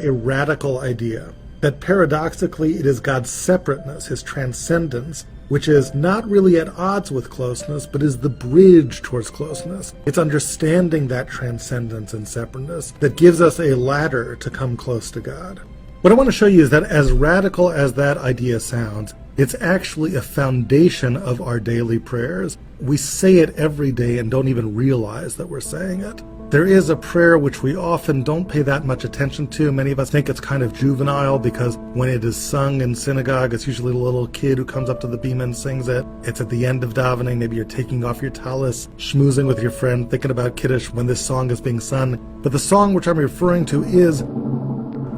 a radical idea, that paradoxically it is God's separateness, his transcendence, which is not really at odds with closeness, but is the bridge towards closeness. It's understanding that transcendence and separateness that gives us a ladder to come close to God. What I want to show you is that as radical as that idea sounds, it's actually a foundation of our daily prayers. We say it every day and don't even realize that we're saying it. There is a prayer which we often don't pay that much attention to. Many of us think it's kind of juvenile because when it is sung in synagogue, it's usually a little kid who comes up to the bima and sings it. It's at the end of davening. Maybe you're taking off your talis, schmoozing with your friend, thinking about Kiddush when this song is being sung. But the song which I'm referring to is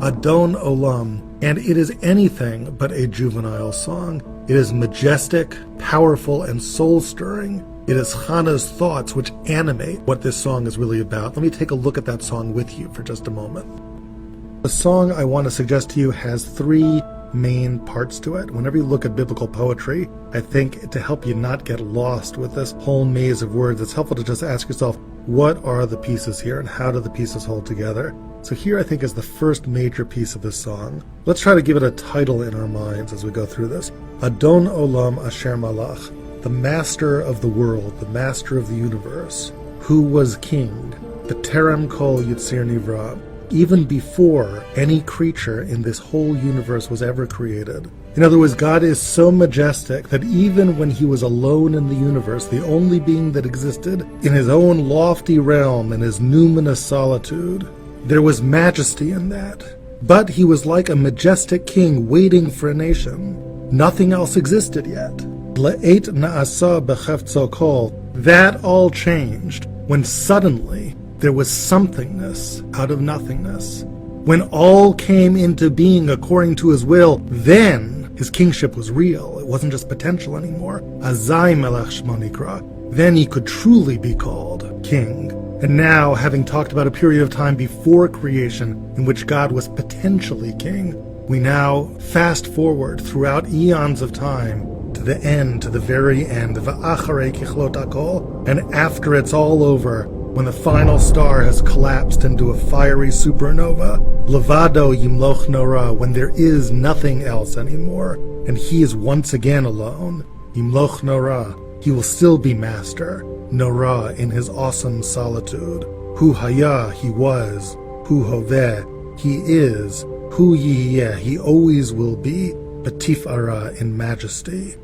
Adon Olam, and it is anything but a juvenile song. It is majestic, powerful, and soul-stirring. It is Chana's thoughts which animate what this song is really about. Let me take a look at that song with you for just a moment. The song I want to suggest to you has three main parts to it. Whenever you look at biblical poetry, I think to help you not get lost with this whole maze of words, it's helpful to just ask yourself, what are the pieces here and how do the pieces hold together? So here I think is the first major piece of this song. Let's try to give it a title in our minds as we go through this. Adon Olam Asher Malach, the master of the world, the master of the universe, who was king, the Terem Kol Yitzir Nivra, even before any creature in this whole universe was ever created. In other words, God is so majestic that even when he was alone in the universe, the only being that existed in his own lofty realm, in his numinous solitude, there was majesty in that. But he was like a majestic king waiting for a nation. Nothing else existed yet. La'et na'asa b'chefzo kol. That all changed when suddenly there was somethingness out of nothingness. When all came into being according to his will, then his kingship was real. It wasn't just potential anymore. Azai melech shmo nikra. Then he could truly be called king. And now, having talked about a period of time before creation in which God was potentially king, we now fast forward throughout eons of time to the end, to the very end, v'acharei kichlot hakol, and after it's all over, when the final star has collapsed into a fiery supernova, levado yimloch nora, when there is nothing else anymore, and he is once again alone, yimloch nora, he will still be master, nora, in his awesome solitude. Hu haya, he was, hu hoveh, he is, hu yiyeh, he always will be, betifara, in majesty.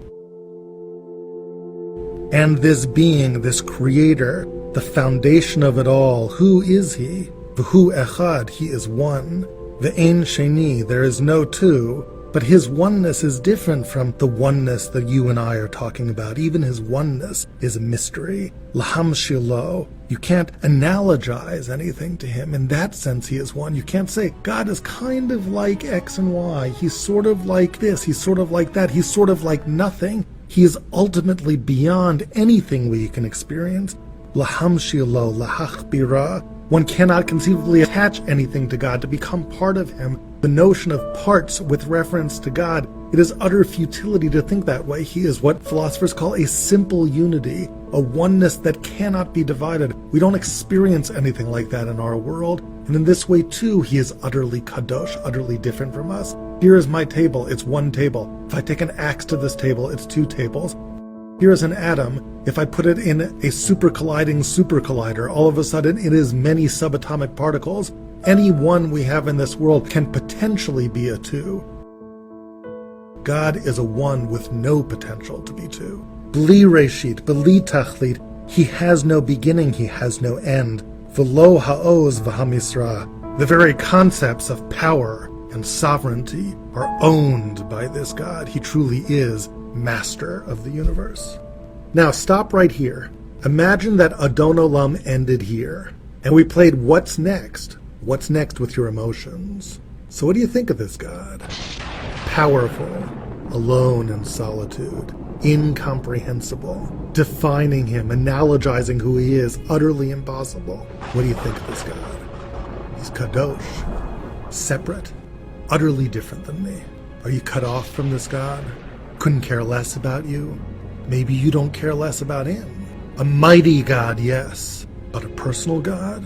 And this being, this creator, the foundation of it all, who is he? V'hu echad, he is one. V'ein sheni, there is no two. But his oneness is different from the oneness that you and I are talking about. Even his oneness is a mystery. Laham shilo, you can't analogize anything to him. In that sense, he is one. You can't say, God is kind of like X and Y. He's sort of like this. He's sort of like that. He's sort of like nothing. He is ultimately beyond anything we can experience. Laham shilo, lahachbira. One cannot conceivably attach anything to God, to become part of him. The notion of parts with reference to God, it is utter futility to think that way. He is what philosophers call a simple unity, a oneness that cannot be divided. We don't experience anything like that in our world. And in this way, too, he is utterly kadosh, utterly different from us. Here is my table. It's one table. If I take an axe to this table, it's two tables. Here is an atom. If I put it in a supercolliding supercollider, all of a sudden it is many subatomic particles. Any one we have in this world can potentially be a two. God is a one with no potential to be two. Bli reshit, bli tachlit, he has no beginning, he has no end. V'lo ha'oz v'hamisra, the very concepts of power and sovereignty are owned by this God. He truly is master of the universe. Now stop right here. Imagine that Adon Olam ended here, and we played What's Next? What's next with your emotions? So what do you think of this God? Powerful, alone in solitude, incomprehensible, defining him, analogizing who he is, utterly impossible. What do you think of this God? He's kadosh, separate, utterly different than me. Are you cut off from this God? Couldn't care less about you? Maybe you don't care less about him. A mighty God, yes, but a personal God?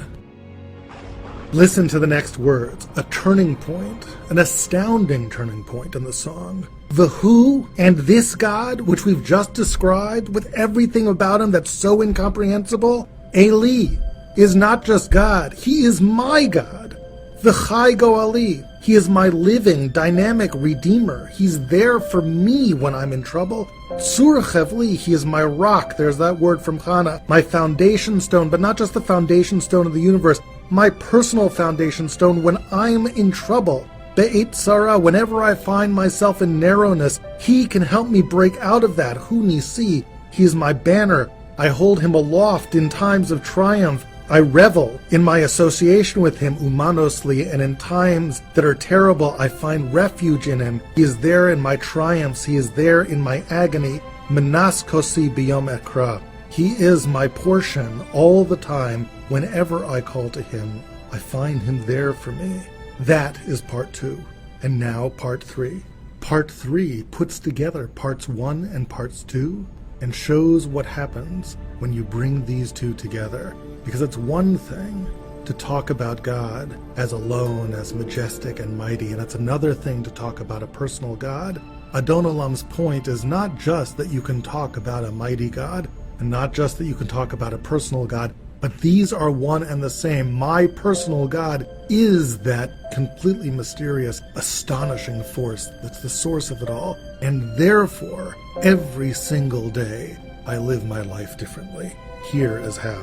Listen to the next words, a turning point, an astounding turning point in the song. The who and this God, which we've just described, with everything about him that's so incomprehensible, Eli, is not just God, he is my God. The Chai Goali, he is my living, dynamic Redeemer. He's there for me when I'm in trouble. Tzur Chevli, he is my rock, there's that word from HaShana, my foundation stone, but not just the foundation stone of the universe, my personal foundation stone when I'm in trouble. Be'et Sarah, whenever I find myself in narrowness, he can help me break out of that. Hu Nisi, he is my banner. I hold him aloft in times of triumph. I revel in my association with him, umanosly, and in times that are terrible, I find refuge in him. He is there in my triumphs. He is there in my agony. Menas kosi biyom ekra. He is my portion all the time. Whenever I call to him, I find him there for me. That is part 2. And now part 3. Part 3 puts together parts 1 and parts 2 and shows what happens when you bring these two together. Because it's one thing to talk about God as alone, as majestic and mighty, and it's another thing to talk about a personal God. Adon Olam's point is not just that you can talk about a mighty God, and not just that you can talk about a personal God, but these are one and the same. My personal God is that completely mysterious, astonishing force that's the source of it all. And therefore, every single day, I live my life differently. Here is how.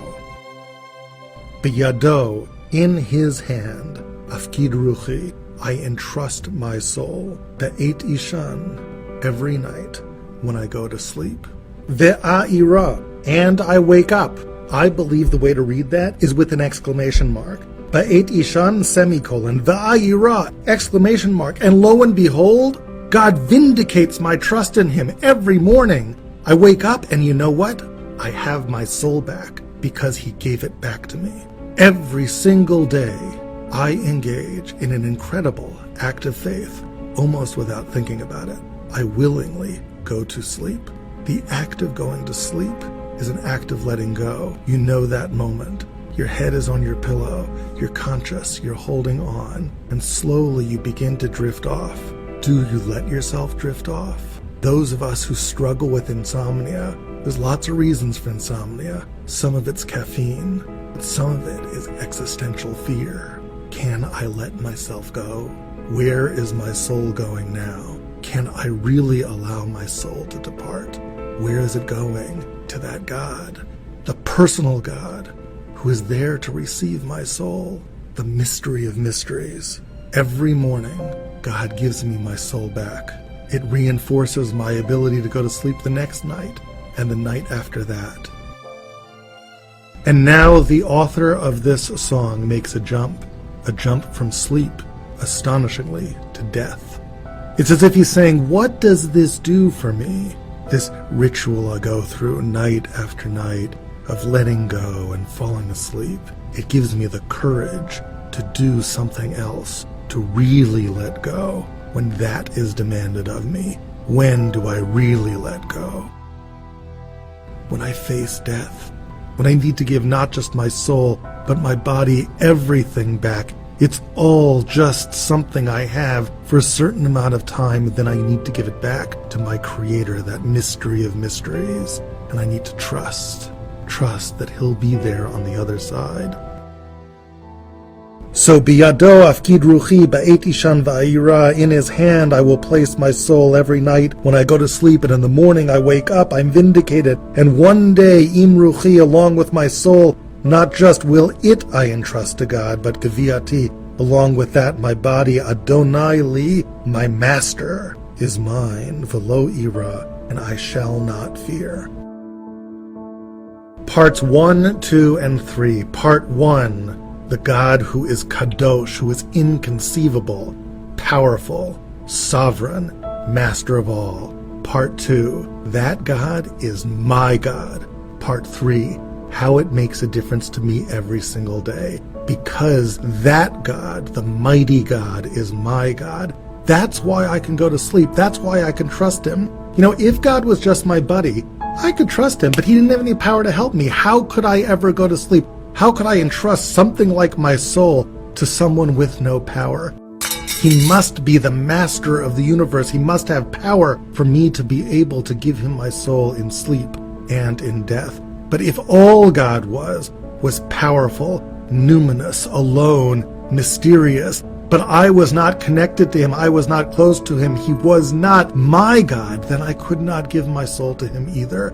B'yado, in his hand, afkid ruchi, I entrust my soul. Be'et ishan, every night when I go to sleep. Ve'a'ira, and I wake up. I believe the way to read that is with an exclamation mark. Ba'et ishan, semicolon, ve'a'ira, exclamation mark. And lo and behold, God vindicates my trust in him every morning. I wake up and you know what? I have my soul back because he gave it back to me. Every single day, I engage in an incredible act of faith, almost without thinking about it. I willingly go to sleep. The act of going to sleep is an act of letting go. You know that moment. Your head is on your pillow, you're conscious, you're holding on, and slowly you begin to drift off. Do you let yourself drift off? Those of us who struggle with insomnia, there's lots of reasons for insomnia. Some of it's caffeine, but some of it is existential fear. Can I let myself go? Where is my soul going now? Can I really allow my soul to depart? Where is it going? To that God, the personal God, who is there to receive my soul, the mystery of mysteries. Every morning, God gives me my soul back. It reinforces my ability to go to sleep the next night and the night after that. And now the author of this song makes a jump from sleep, astonishingly, to death. It's as if he's saying, what does this do for me? This ritual I go through night after night of letting go and falling asleep. It gives me the courage to do something else, to really let go when that is demanded of me. When do I really let go? When I face death. When I need to give not just my soul, but my body, everything back. It's all just something I have for a certain amount of time, then I need to give it back to my Creator, that mystery of mysteries. And I need to trust that He'll be there on the other side. So, biyado afkid ruchi ba'et ishan va'ira, in his hand I will place my soul every night when I go to sleep, and in the morning I wake up, I'm vindicated, and one day im ruchi, along with my soul, not just will it I entrust to God, but gaviati, along with that my body, Adonai li, my master, is mine, velo ira, and I shall not fear. Parts 1, 2, and 3. Part 1, the God who is kadosh, who is inconceivable, powerful, sovereign, master of all. Part 2, that God is my God. Part 3, how it makes a difference to me every single day. Because that God, the mighty God, is my God. That's why I can go to sleep. That's why I can trust him. You know, if God was just my buddy, I could trust him, but he didn't have any power to help me. How could I ever go to sleep? How could I entrust something like my soul to someone with no power. He must be the master of the universe. He must have power for me to be able to give him my soul in sleep and in death. But if all God was powerful, numinous, alone, mysterious, but I was not connected to him, I was not close to him, he was not my God, then I could not give my soul to him either.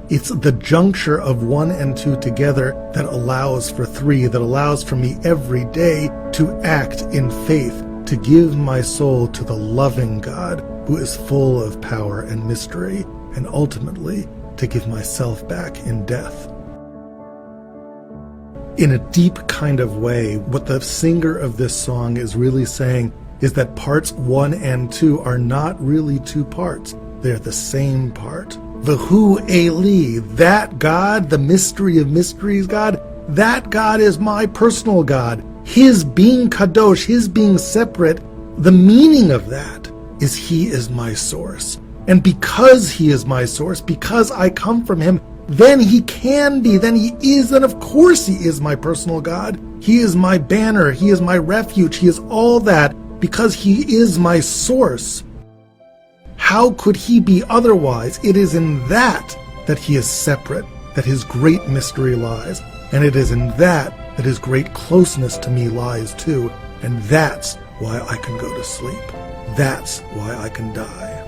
It's the juncture of 1 and 2 together that allows for 3, that allows for me every day to act in faith, to give my soul to the loving God who is full of power and mystery, and ultimately to give myself back in death. In a deep kind of way, what the singer of this song is really saying is that parts 1 and 2 are not really 2 parts. They're the same part. V'hu Eli, that God, the mystery of mysteries God, that God is my personal God. His being kadosh, his being separate, the meaning of that is he is my source. And because he is my source, because I come from him, then he can be, then he is, and of course he is my personal God. He is my banner, he is my refuge, he is all that, because he is my source. How could he be otherwise? It is in that he is separate, that his great mystery lies, and it is in that his great closeness to me lies too, and that's why I can go to sleep. That's why I can die.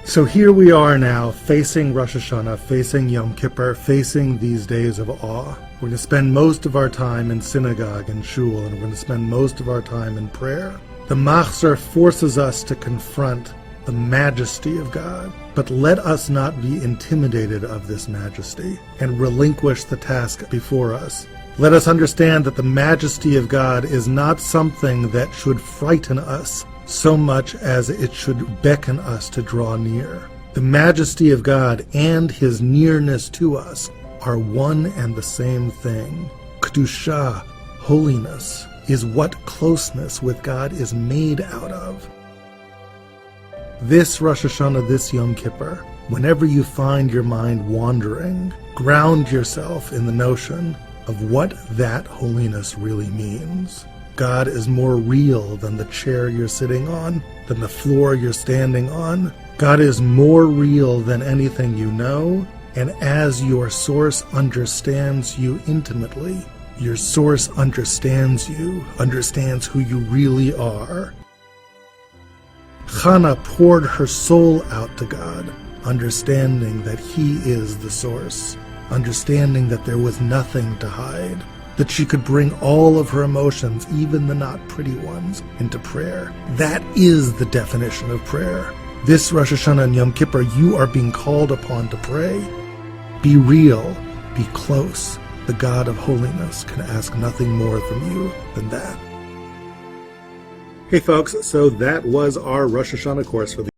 So here we are now, facing Rosh Hashanah, facing Yom Kippur, facing these days of awe. We're going to spend most of our time in synagogue and shul, and we're going to spend most of our time in prayer. The Machzor forces us to confront the majesty of God, but let us not be intimidated of this majesty and relinquish the task before us. Let us understand that the majesty of God is not something that should frighten us so much as it should beckon us to draw near. The majesty of God and his nearness to us are one and the same thing. Kedusha, holiness, is what closeness with God is made out of. This Rosh Hashanah, this Yom Kippur, whenever you find your mind wandering, ground yourself in the notion of what that holiness really means. God is more real than the chair you're sitting on, than the floor you're standing on. God is more real than anything you know, and as your source understands you intimately, your source understands you, understands who you really are. Chana poured her soul out to God, understanding that he is the source, understanding that there was nothing to hide, that she could bring all of her emotions, even the not pretty ones, into prayer. That is the definition of prayer. This Rosh Hashanah and Yom Kippur, you are being called upon to pray. Be real, be close. The God of holiness can ask nothing more from you than that. Hey folks, so that was our Rosh Hashanah course for the